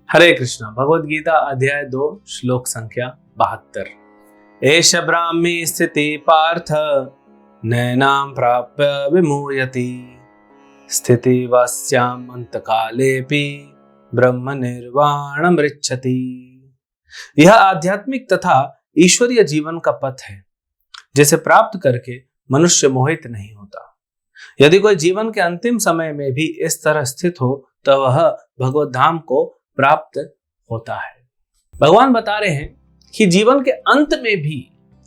हरे कृष्णा। भगवद गीता अध्याय 2 श्लोक संख्या 72। एष ब्राह्मी स्थिति पार्थ नैनां प्राप्य विमूयति स्थिति वास्याम अंतकालेपि ब्रह्म निर्वाणमृच्छति। यह आध्यात्मिक तथा ईश्वरीय जीवन का पथ है जिसे प्राप्त करके मनुष्य मोहित नहीं होता। यदि कोई जीवन के अंतिम समय में भी इस तरह स्थित हो तो वह भगवत धाम को प्राप्त होता है। भगवान बता रहे हैं कि जीवन के अंत में भी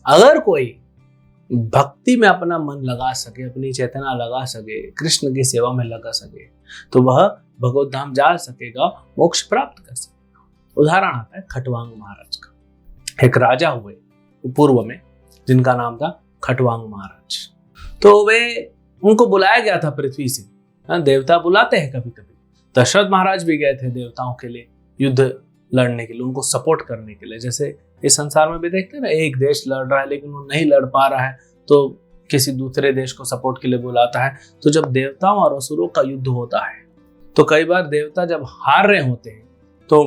अगर कोई भक्ति में अपना मन लगा सके, अपनी चेतना लगा सके, कृष्ण की सेवा में लगा सके, तो वह भगवत धाम जा सकेगा, मोक्ष प्राप्त कर सकेगा। उदाहरण आता है खटवांग महाराज का। एक राजा हुए पूर्व में जिनका नाम था खटवांग महाराज। तो वे उनको बुलाया गया था पृथ्वी से। देवता बुलाते हैं कभी कभी। दशरथ महाराज भी गए थे देवताओं के लिए युद्ध लड़ने के लिए, उनको सपोर्ट करने के लिए। जैसे इस संसार में भी देखते हैं ना, एक देश लड़ रहा है लेकिन वो नहीं लड़ पा रहा है तो किसी दूसरे देश को सपोर्ट के लिए बुलाता है। तो जब देवताओं और असुरों का युद्ध होता है तो कई बार देवता जब हार रहे होते हैं तो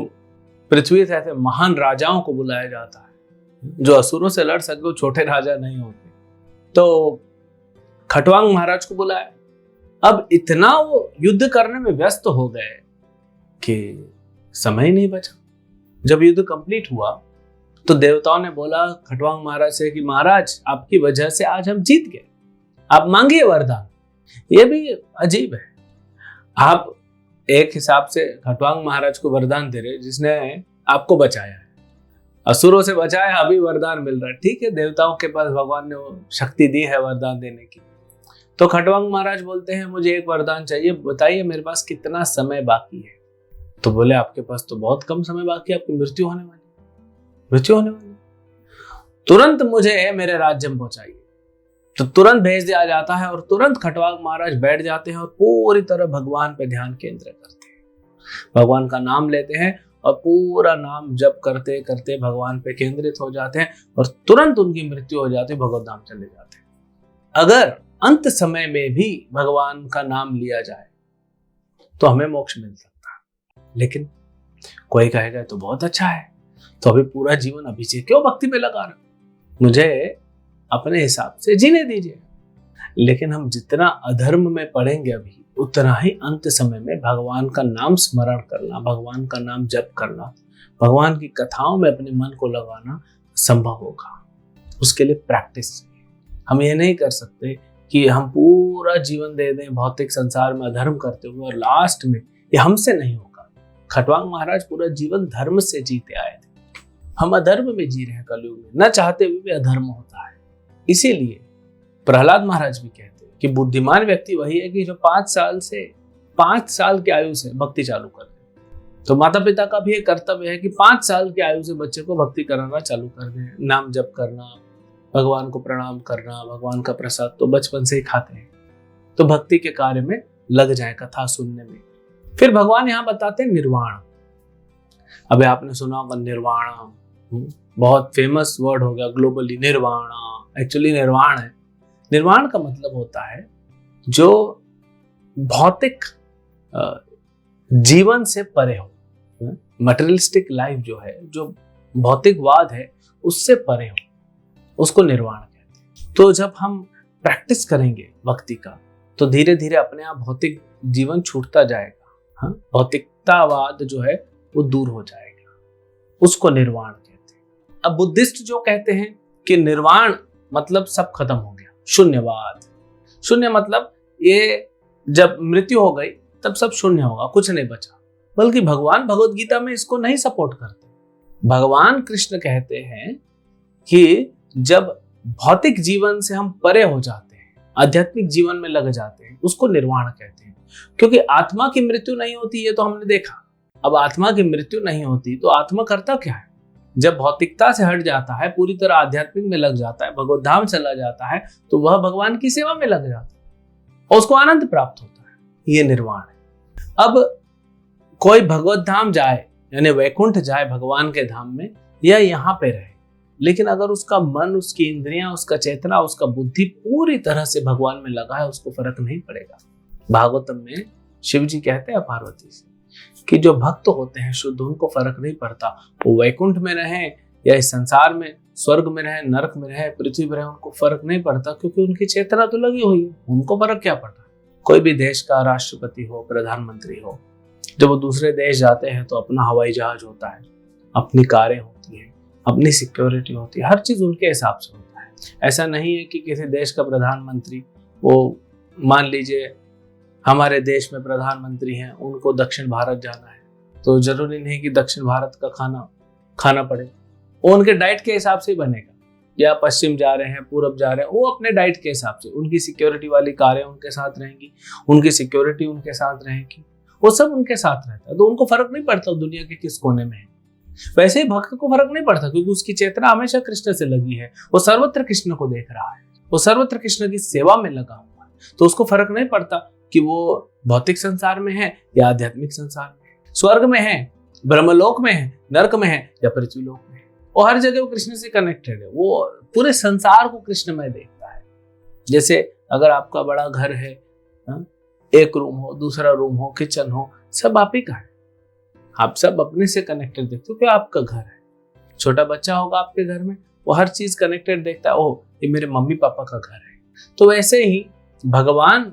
पृथ्वी से ऐसे महान राजाओं को बुलाया जाता है जो असुरों से लड़ सके, वो छोटे राजा नहीं होते। तो खटवांग महाराज को बुलाया। अब इतना वो युद्ध करने में व्यस्त हो गए कि समय नहीं बचा। जब युद्ध कंप्लीट हुआ तो देवताओं ने बोला खटवांग महाराज से कि महाराज आपकी वजह से आज हम जीत गए, आप मांगिए वरदान। ये भी अजीब है। आप एक हिसाब से खटवांग महाराज को वरदान दे रहे जिसने आपको बचाया है, असुरों से बचाया, अभी वरदान मिल रहा है। ठीक है, देवताओं के पास भगवान ने वो शक्ति दी है वरदान देने की। तो खटवांग महाराज बोलते हैं मुझे एक वरदान चाहिए, बताइए मेरे पास कितना समय बाकी है। तो बोले आपके पास तो बहुत कम समय बाकी है, आपकी मृत्यु होने वाली। तुरंत मुझे मेरे राज्य में पहुंचाइए। तो तुरंत भेज दिया जाता है और तुरंत खटवांग महाराज बैठ जाते हैं और पूरी तरह भगवान पे ध्यान केंद्रित करते हैं। भगवान का नाम लेते हैं और पूरा नाम जप करते करते भगवान पे केंद्रित हो जाते हैं और तुरंत उनकी मृत्यु हो जाती है, भगवत धाम चले जाते हैं। अगर अंत समय में भी भगवान का नाम लिया जाए तो हमें मोक्ष मिल सकता है। लेकिन कोई कहेगा तो बहुत अच्छा है, तो अभी पूरा जीवन अभी से क्यों भक्ति में लगा रहे, मुझे अपने हिसाब से जीने दीजिए। लेकिन हम जितना अधर्म में पड़ेंगे अभी, उतना ही अंत समय में भगवान का नाम स्मरण करना, भगवान का नाम जप करना, भगवान की कथाओं में अपने मन को लगाना संभव होगा। उसके लिए प्रैक्टिस चाहिए। हम ये नहीं कर सकते कि हम पूरा जीवन दे दें भौतिक संसार में अधर्म करते हुए और लास्ट में ये हमसे नहीं होगा। खटवांग महाराज पूरा जीवन धर्म से जीते आए थे। हम अधर्म में जी रहे हैं कलयुग में, न चाहते हुए भी अधर्म होता है। इसीलिए प्रहलाद महाराज भी कहते हैं कि बुद्धिमान व्यक्ति वही है कि जो 5 साल की आयु से भक्ति चालू कर दे। तो माता पिता का भी एक कर्तव्य है कि 5 साल की आयु से बच्चे को भक्ति कराना चालू कर दें। नाम जप करना, भगवान को प्रणाम करना, भगवान का प्रसाद तो बचपन से ही खाते हैं। तो भक्ति के कार्य में लग जाए, कथा सुनने में। फिर भगवान यहाँ बताते हैं निर्वाण। अबे आपने सुना होगा निर्वाण, बहुत फेमस वर्ड हो गया ग्लोबली। निर्वाण एक्चुअली निर्वाण है। निर्वाण का मतलब होता है जो भौतिक जीवन से परे हो। मटेरियलिस्टिक लाइफ जो है, जो भौतिकवाद है, उससे परे हो, उसको निर्वाण कहते हैं। तो जब हम प्रैक्टिस करेंगे भक्ति का तो धीरे धीरे अपने आप भौतिक जीवन छूटता जाएगा। भौतिकतावाद जो है वो दूर हो जाएगा, उसको निर्वाण कहते हैं। अब बुद्धिस्ट जो कहते हैं कि निर्वाण मतलब सब खत्म हो गया, शून्यवाद। शून्य मतलब ये जब मृत्यु हो गई तब सब शून्य होगा, कुछ नहीं बचा। बल्कि भगवान भगवत गीता में इसको नहीं सपोर्ट करते। भगवान कृष्ण कहते हैं कि जब भौतिक जीवन से हम परे हो जाते हैं, आध्यात्मिक जीवन में लग जाते हैं, उसको निर्वाण कहते हैं। क्योंकि आत्मा की मृत्यु नहीं होती, ये तो हमने देखा। अब आत्मा की मृत्यु नहीं होती तो आत्मा करता क्या है? जब भौतिकता से हट जाता है, पूरी तरह आध्यात्मिक में लग जाता है, भगवत धाम चला जाता है, तो वह भगवान की सेवा में लग जाता है और उसको आनंद प्राप्त होता है। ये निर्वाण है। अब कोई भगवत धाम जाए, यानी वैकुंठ जाए भगवान के धाम में, या यहाँ पे रहे, लेकिन अगर उसका मन, उसकी इंद्रियां, उसका चेतना, उसका बुद्धि पूरी तरह से भगवान में लगा है, उसको फर्क नहीं पड़ेगा। भागवतम में शिव जी कहते हैं पार्वती से कि जो भक्त होते हैं शुद्ध, उनको फर्क नहीं पड़ता वो वैकुंठ में रहें या इस संसार में, स्वर्ग में रहे, नरक में रहे, पृथ्वी में रहे, उनको फर्क नहीं पड़ता, क्योंकि उनकी चेतना तो लगी हुई है। उनको फर्क क्या पड़ता। कोई भी देश का राष्ट्रपति हो, प्रधानमंत्री हो, जब वो दूसरे देश जाते हैं तो अपना हवाई जहाज होता है, अपनी कारें होती हैं, अपनी सिक्योरिटी होती है, हर चीज उनके हिसाब से होता है। ऐसा नहीं है कि किसी देश का प्रधानमंत्री, वो मान लीजिए हमारे देश में प्रधानमंत्री हैं, उनको दक्षिण भारत जाना है तो जरूरी नहीं कि दक्षिण भारत का खाना खाना पड़े, वो उनके डाइट के हिसाब से ही बनेगा। या पश्चिम जा रहे हैं, पूरब जा रहे हैं, वो अपने डाइट के हिसाब से, उनकी सिक्योरिटी वाली कारें उनके साथ रहेंगी, उनकी सिक्योरिटी उनके साथ रहेगी, वो सब उनके साथ रहता है, तो उनको फर्क नहीं पड़ता दुनिया के किस कोने में है। वैसे ही भक्त को फर्क नहीं पड़ता, क्योंकि उसकी चेतना हमेशा कृष्ण से लगी है, वो सर्वत्र कृष्ण को देख रहा है, वो सर्वत्र कृष्ण की सेवा में लगा हुआ है, तो उसको फर्क नहीं पड़ता कि वो भौतिक संसार में है या आध्यात्मिक संसार में है, स्वर्ग में है, ब्रह्मलोक में है, नरक में है या पृथ्वी लोक में है, वो हर जगह वो कृष्ण से कनेक्टेड है। वो पूरे संसार को कृष्णमय देखता है। जैसे अगर आपका बड़ा घर है, एक रूम हो, दूसरा रूम हो, किचन हो, सब आप ही का है, आप सब अपने से कनेक्टेड देखते हो कि आपका घर है। छोटा बच्चा होगा आपके घर में, वो हर चीज कनेक्टेड देखता है, ओह ये मेरे मम्मी पापा का घर है। तो वैसे ही भगवान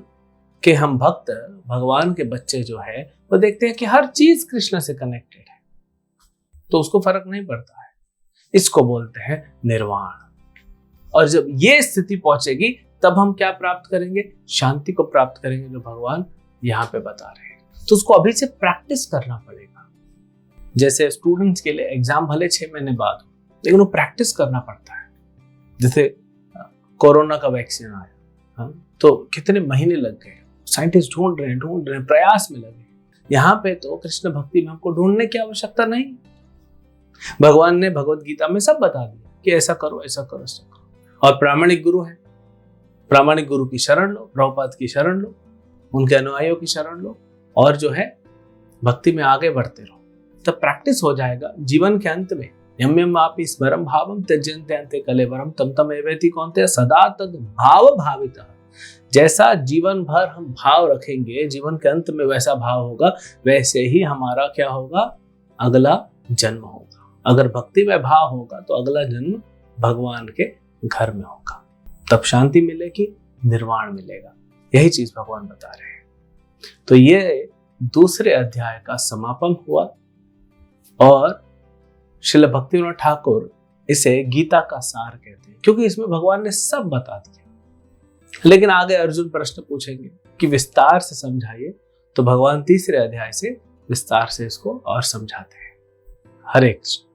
के हम भक्त, भगवान के बच्चे जो है, वो देखते हैं कि हर चीज कृष्ण से कनेक्टेड है, तो उसको फर्क नहीं पड़ता है। इसको बोलते हैं निर्वाण। और जब ये स्थिति पहुंचेगी तब हम क्या प्राप्त करेंगे? शांति को प्राप्त करेंगे, जो भगवान यहाँ पे बता रहे हैं। तो उसको अभी से प्रैक्टिस करना पड़ेगा। जैसे स्टूडेंट्स के लिए एग्जाम भले 6 महीने बाद हो, लेकिन वो प्रैक्टिस करना पड़ता है। जैसे कोरोना का वैक्सीन आया, तो कितने महीने लग गए, साइंटिस्ट ढूंढ रहे हैं, प्रयास में लगे। यहाँ पे तो कृष्ण भक्ति में हमको ढूंढने की आवश्यकता नहीं। भगवान ने भगवत गीता में सब बता दिया कि ऐसा करो, ऐसा करो, ऐसा करो। और प्रामाणिक गुरु है, प्रामाणिक गुरु की शरण लो, प्रभुपाद की शरण लो, उनके अनुयायियों की शरण लो, और जो है भक्ति में आगे बढ़ते रहो। तब प्रैक्टिस हो जाएगा। जीवन के अंत में यम यम आपि स्मरं भावं त्यजन्ते अन्ते कलेवरं तम तम एवेति कौन्तेय सदा तद भाव भावितः। जैसा जीवन भर हम भाव रखेंगे, जीवन के अंत में वैसा भाव होगा, वैसे ही हमारा क्या होगा? अगला जन्म होगा। अगर भक्ति में भाव होगा तो अगला जन्म भगवान के घर में होगा, तब शांति मिलेगी, निर्वाण मिलेगा। यही चीज भगवान बता रहे हैं। तो ये दूसरे अध्याय का समापन हुआ, और श्रील भक्तिविनोद ठाकुर इसे गीता का सार कहते हैं, क्योंकि इसमें भगवान ने सब बता दिया। लेकिन आगे अर्जुन प्रश्न पूछेंगे कि विस्तार से समझाइए, तो भगवान तीसरे अध्याय से विस्तार से इसको और समझाते हैं। हरे कृष्ण।